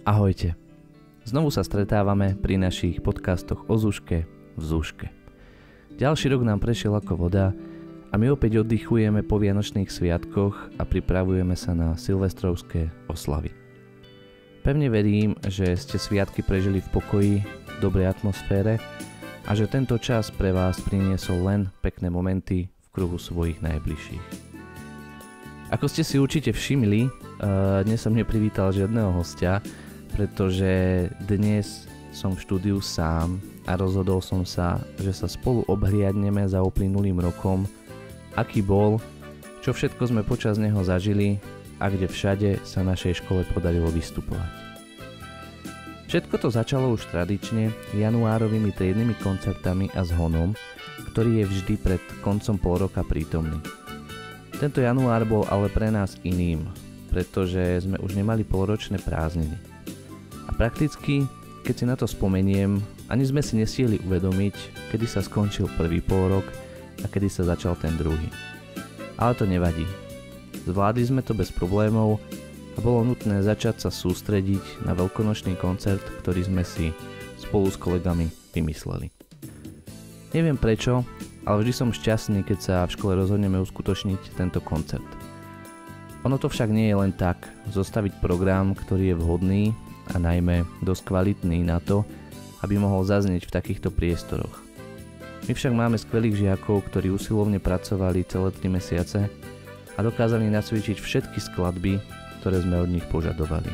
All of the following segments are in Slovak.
Ahojte. Znovu sa stretávame pri našich podcastoch o Zúške v Zúške. Ďalší rok nám prešiel ako voda a my opäť oddychujeme po vianočných sviatkoch a pripravujeme sa na silvestrovské oslavy. Pevne verím, že ste sviatky prežili v pokoji, v dobrej atmosfére a že tento čas pre vás priniesol len pekné momenty v kruhu svojich najbližších. Ako ste si určite všimli, dnes som neprivítal žiadneho hostia, pretože dnes som v štúdiu sám a rozhodol som sa, že sa spolu obhliadneme za uplynulým rokom, aký bol, čo všetko sme počas neho zažili a kde všade sa našej škole podarilo vystupovať. Všetko to začalo už tradične januárovými triednymi koncertami a zhonom, ktorý je vždy pred koncom pol roka prítomný. Tento január bol ale pre nás iným, pretože sme už nemali polročné prázdniny. A prakticky, keď si na to spomeniem, ani sme si nestihli uvedomiť, kedy sa skončil prvý pôrok a kedy sa začal ten druhý. Ale to nevadí. Zvládli sme to bez problémov a bolo nutné začať sa sústrediť na veľkonočný koncert, ktorý sme si spolu s kolegami vymysleli. Neviem prečo, ale vždy som šťastný, keď sa v škole rozhodneme uskutočniť tento koncert. Ono to však nie je len tak, zostaviť program, ktorý je vhodný a najmä dosť kvalitný na to, aby mohol zaznieť v takýchto priestoroch. My však máme skvelých žiakov, ktorí usilovne pracovali celé 3 mesiace a dokázali nacvičiť všetky skladby, ktoré sme od nich požadovali.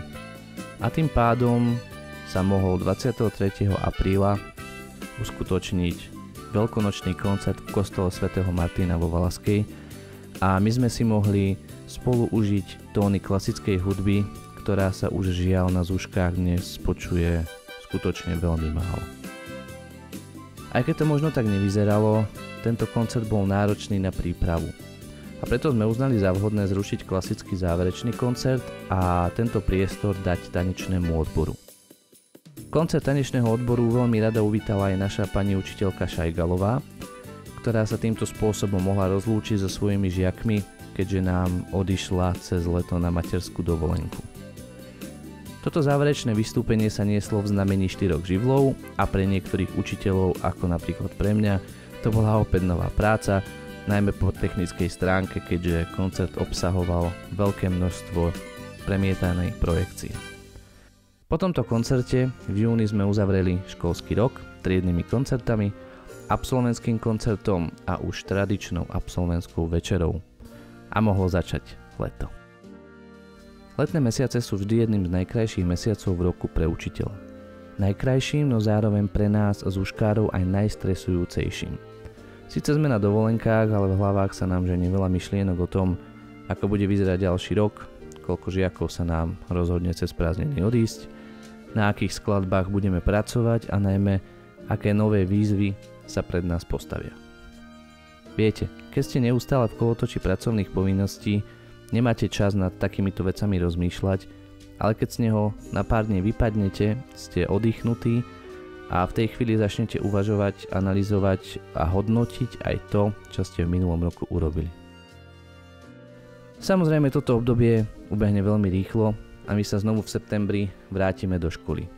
A tým pádom sa mohol 23. apríla uskutočniť veľkonočný koncert v kostole svätého Martina vo Valaskej a my sme si mohli spolu užiť tóny klasickej hudby, ktorá sa už žiaľ na Zúškách dnes počuje skutočne veľmi málo. Aj keď to možno tak nevyzeralo, tento koncert bol náročný na prípravu. A preto sme uznali za vhodné zrušiť klasický záverečný koncert a tento priestor dať tanečnému odboru. Koncert tanečného odboru veľmi rada uvítala aj naša pani učiteľka Šajgalová, ktorá sa týmto spôsobom mohla rozlúčiť so svojimi žiakmi, keďže nám odišla cez leto na materskú dovolenku. Toto záverečné vystúpenie sa nieslo v znamení 4 živlov a pre niektorých učiteľov, ako napríklad pre mňa, to bola opäť nová práca, najmä po technickej stránke, keďže koncert obsahoval veľké množstvo premietanej projekcie. Po tomto koncerte v júni sme uzavreli školský rok triednymi koncertami, absolventským koncertom a už tradičnou absolventskou večerou. A mohlo začať leto. Letné mesiace sú vždy jedným z najkrajších mesiacov v roku pre učiteľa. Najkrajším, no zároveň pre nás zúškárov aj najstresujúcejším. Sice sme na dovolenkách, ale v hlavách sa nám ženie veľa myšlienok o tom, ako bude vyzerať ďalší rok, koľko žiakov sa nám rozhodne cez prázdniny odísť, na akých skladbách budeme pracovať a najmä, aké nové výzvy sa pred nás postavia. Viete, keď ste neustále v kolotoči pracovných povinností, nemáte čas nad takýmito vecami rozmýšľať, ale keď z neho na pár dní vypadnete, ste oddychnutí a v tej chvíli začnete uvažovať, analyzovať a hodnotiť aj to, čo ste v minulom roku urobili. Samozrejme toto obdobie ubehne veľmi rýchlo a my sa znovu v septembri vrátime do školy.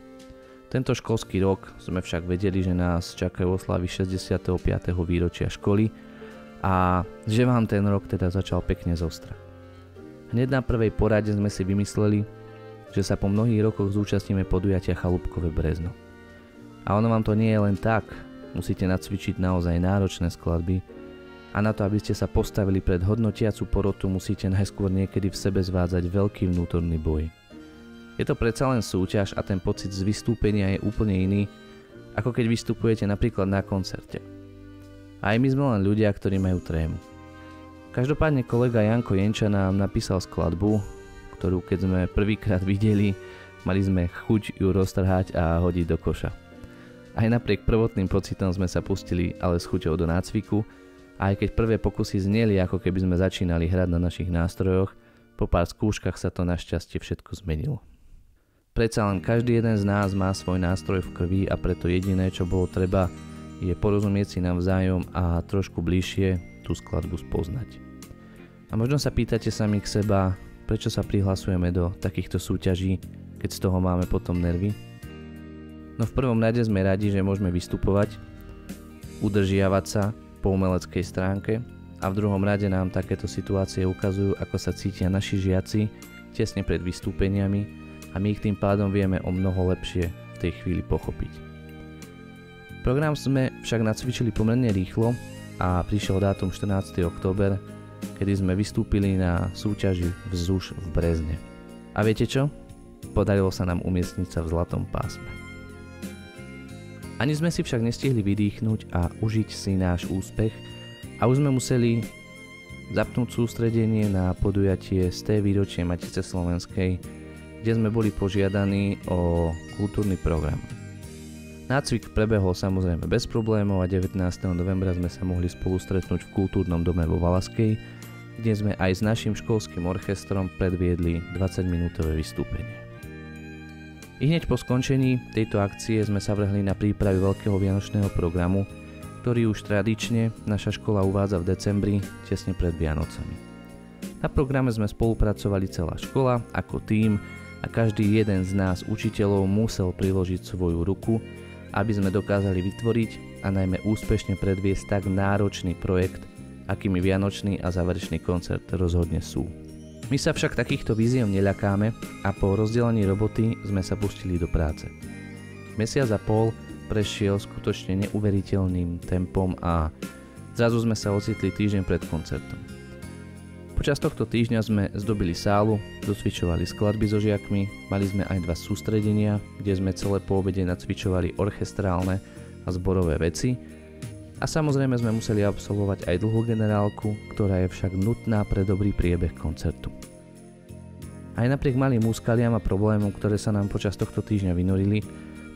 Tento školský rok sme však vedeli, že nás čakajú oslavy 65. výročia školy a že vám ten rok teda začal pekne zostra. Hneď na prvej porade sme si vymysleli, že sa po mnohých rokoch zúčastníme podujatia Chalúbkové Brezno. A ono vám to nie je len tak, musíte nacvičiť naozaj náročné skladby a na to, aby ste sa postavili pred hodnotiacu porotu, musíte najskôr niekedy v sebe zvádzať veľký vnútorný boj. Je to predsa len súťaž a ten pocit z vystúpenia je úplne iný, ako keď vystupujete napríklad na koncerte. A aj my sme len ľudia, ktorí majú trému. Každopádne kolega Janko Jenča nám napísal skladbu, ktorú keď sme prvýkrát videli, mali sme chuť ju roztrhať a hodiť do koša. Aj napriek prvotným pocitom sme sa pustili ale s chuťou do nácviku a aj keď prvé pokusy zneli, ako keby sme začínali hrať na našich nástrojoch, po pár skúškach sa to našťastie všetko zmenilo. Predsa len každý jeden z nás má svoj nástroj v krvi a preto jediné, čo bolo treba, je porozumieť si navzájom a trošku bližšie tú skladbu spoznať. A možno sa pýtate sami k seba, prečo sa prihlasujeme do takýchto súťaží, keď z toho máme potom nervy. No v prvom rade sme radi, že môžeme vystupovať, udržiavať sa po umeleckej stránke a v druhom rade nám takéto situácie ukazujú, ako sa cítia naši žiaci tesne pred vystúpeniami a my ich tým pádom vieme o mnoho lepšie v tej chvíli pochopiť. Program sme však nacvičili pomerne rýchlo a prišiel dátum 14. október, kedy sme vystúpili na súťaži Vzduš v Brezne. A viete čo? Podarilo sa nám umiestniť sa v zlatom pásme. Ani sme si však nestihli vydýchnuť a užiť si náš úspech a už sme museli zapnúť sústredenie na podujatie z té výročie Matice Slovenskej, kde sme boli požiadaní o kultúrny program. Nácvik prebehol samozrejme bez problémov a 19. novembra sme sa mohli spolu stretnúť v kultúrnom dome vo Valaskej, kde sme aj s našim školským orchestrom predviedli 20-minútové vystúpenie. I hneď po skončení tejto akcie sme sa vrhli na prípravy veľkého vianočného programu, ktorý už tradične naša škola uvádza v decembri, tesne pred Vianocami. Na programe sme spolupracovali celá škola ako tím a každý jeden z nás učiteľov musel priložiť svoju ruku, aby sme dokázali vytvoriť a najmä úspešne predviesť tak náročný projekt, akými vianočný a záverečný koncert rozhodne sú. My sa však takýchto víziev neľakáme a po rozdelení roboty sme sa pustili do práce. Mesiac a pol prešiel skutočne neuveriteľným tempom a zrazu sme sa ocitli týždeň pred koncertom. Počas tohto týždňa sme zdobili sálu, docvičovali skladby so žiakmi, mali sme aj 2 sústredenia, kde sme celé po obede nacvičovali orchestrálne a zborové veci a samozrejme sme museli absolvovať aj dlhú generálku, ktorá je však nutná pre dobrý priebeh koncertu. Aj napriek malým úskaliam a problémom, ktoré sa nám počas tohto týždňa vynorili,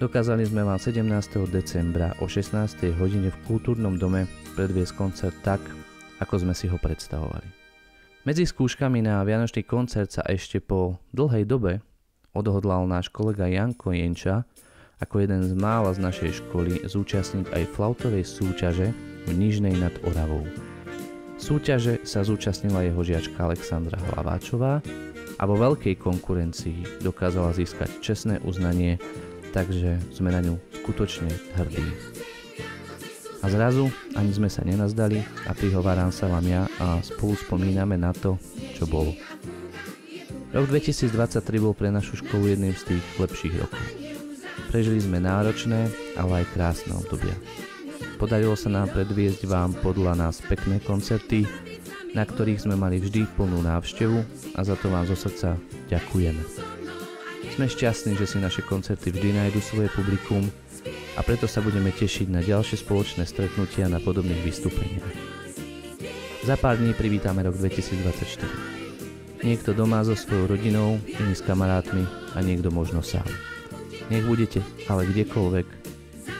dokázali sme vám 17. decembra o 16. hodine v kultúrnom dome predviesť koncert tak, ako sme si ho predstavovali. Medzi skúškami na vianočný koncert sa ešte po dlhej dobe odhodlal náš kolega Janko Jenča ako jeden z mála z našej školy zúčastniť aj flautovej súťaže v Nižnej nad Oravou. Súťaže sa zúčastnila jeho žiačka Alexandra Hlaváčová a vo veľkej konkurencii dokázala získať čestné uznanie, takže sme na ňu skutočne hrdí. A zrazu ani sme sa nenazdali a prihováram sa vám ja a spolu spomíname na to, čo bolo. Rok 2023 bol pre našu školu jedným z tých lepších rokov. Prežili sme náročné, ale aj krásne obdobia. Podarilo sa nám predviesť vám podľa nás pekné koncerty, na ktorých sme mali vždy plnú návštevu a za to vám zo srdca ďakujeme. Sme šťastní, že si naše koncerty vždy nájdu svoje publikum a preto sa budeme tešiť na ďalšie spoločné stretnutia na podobných vystúpeniach. Za pár dní privítame rok 2024. Niekto doma so svojou rodinou, iný s kamarátmi a niekto možno sám. Nech budete ale kdekoľvek,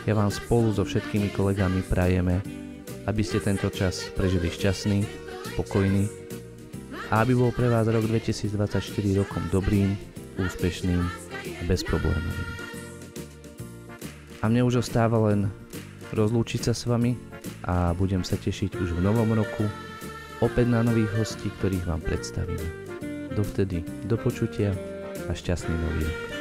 ja vám spolu so všetkými kolegami prajeme, aby ste tento čas prežili šťastný, spokojný a aby bol pre vás rok 2024 rokom dobrým, úspešným a bezproblémovým. A mne už ostáva len rozlúčiť sa s vami a budem sa tešiť už v novom roku opäť na nových hostí, ktorých vám predstavíme. Dovtedy do počutia a šťastný nový rok.